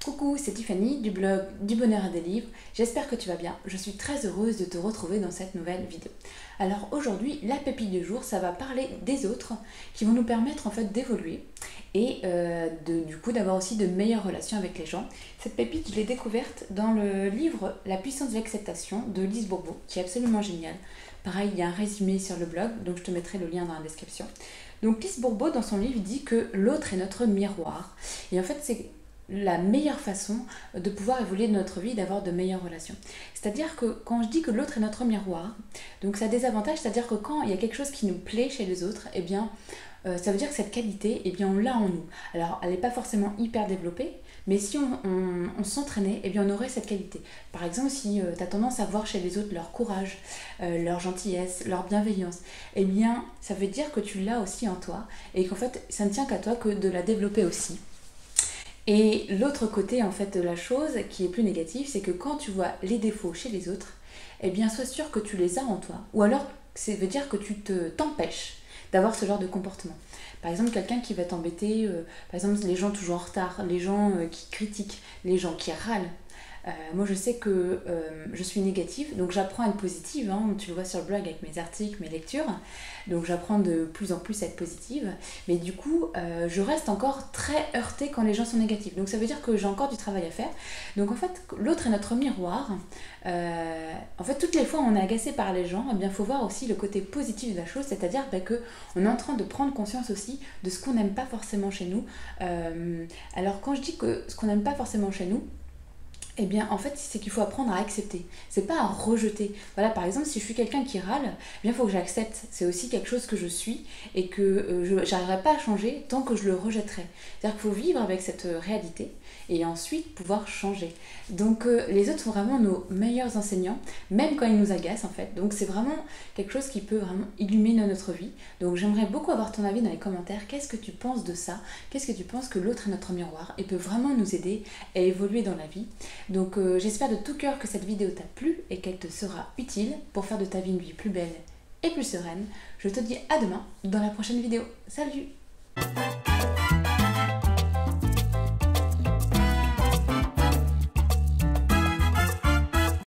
Coucou, c'est Tiffany du blog Du Bonheur et des Livres. J'espère que tu vas bien. Je suis très heureuse de te retrouver dans cette nouvelle vidéo. Alors aujourd'hui, la pépite du jour, ça va parler des autres qui vont nous permettre en fait d'évoluer et du coup d'avoir aussi de meilleures relations avec les gens. Cette pépite, je l'ai découverte dans le livre La puissance de l'acceptation de Lise Bourbeau, qui est absolument génial. Pareil, il y a un résumé sur le blog, donc je te mettrai le lien dans la description. Donc Lise Bourbeau, dans son livre, dit que l'autre est notre miroir. Et en fait, c'est la meilleure façon de pouvoir évoluer de notre vie et d'avoir de meilleures relations. C'est-à-dire que quand je dis que l'autre est notre miroir, donc ça a des avantages, c'est-à-dire que quand il y a quelque chose qui nous plaît chez les autres, eh bien ça veut dire que cette qualité, eh bien on l'a en nous. Alors elle n'est pas forcément hyper développée, mais si on s'entraînait, eh bien on aurait cette qualité. Par exemple, si tu as tendance à voir chez les autres leur courage, leur gentillesse, leur bienveillance, eh bien ça veut dire que tu l'as aussi en toi et qu'en fait ça ne tient qu'à toi que de la développer aussi. Et l'autre côté en fait de la chose qui est plus négatif, c'est que quand tu vois les défauts chez les autres, eh bien sois sûr que tu les as en toi. Ou alors ça veut dire que t'empêches d'avoir ce genre de comportement. Par exemple, quelqu'un qui va t'embêter, par exemple les gens toujours en retard, les gens qui critiquent, les gens qui râlent. Moi je sais que je suis négative, donc j'apprends à être positive, hein, tu le vois sur le blog avec mes articles, mes lectures, donc j'apprends de plus en plus à être positive, mais du coup je reste encore très heurtée quand les gens sont négatifs, donc ça veut dire que j'ai encore du travail à faire. Donc en fait l'autre est notre miroir, en fait toutes les fois où on est agacé par les gens, eh bien il faut voir aussi le côté positif de la chose, c'est-à-dire qu'on est en train de prendre conscience aussi de ce qu'on n'aime pas forcément chez nous. Alors quand je dis que ce qu'on n'aime pas forcément chez nous, eh bien, en fait, c'est qu'il faut apprendre à accepter. C'est pas à rejeter. Voilà, par exemple, si je suis quelqu'un qui râle, eh bien, il faut que j'accepte. C'est aussi quelque chose que je suis et que je n'arriverai pas à changer tant que je le rejetterai. C'est-à-dire qu'il faut vivre avec cette réalité et ensuite pouvoir changer. Donc, les autres sont vraiment nos meilleurs enseignants, même quand ils nous agacent, en fait. Donc, c'est vraiment quelque chose qui peut vraiment illuminer notre vie. Donc, j'aimerais beaucoup avoir ton avis dans les commentaires. Qu'est-ce que tu penses de ça? Qu'est-ce que tu penses que l'autre est notre miroir et peut vraiment nous aider à évoluer dans la vie? Donc j'espère de tout cœur que cette vidéo t'a plu et qu'elle te sera utile pour faire de ta vie une vie plus belle et plus sereine. Je te dis à demain dans la prochaine vidéo. Salut!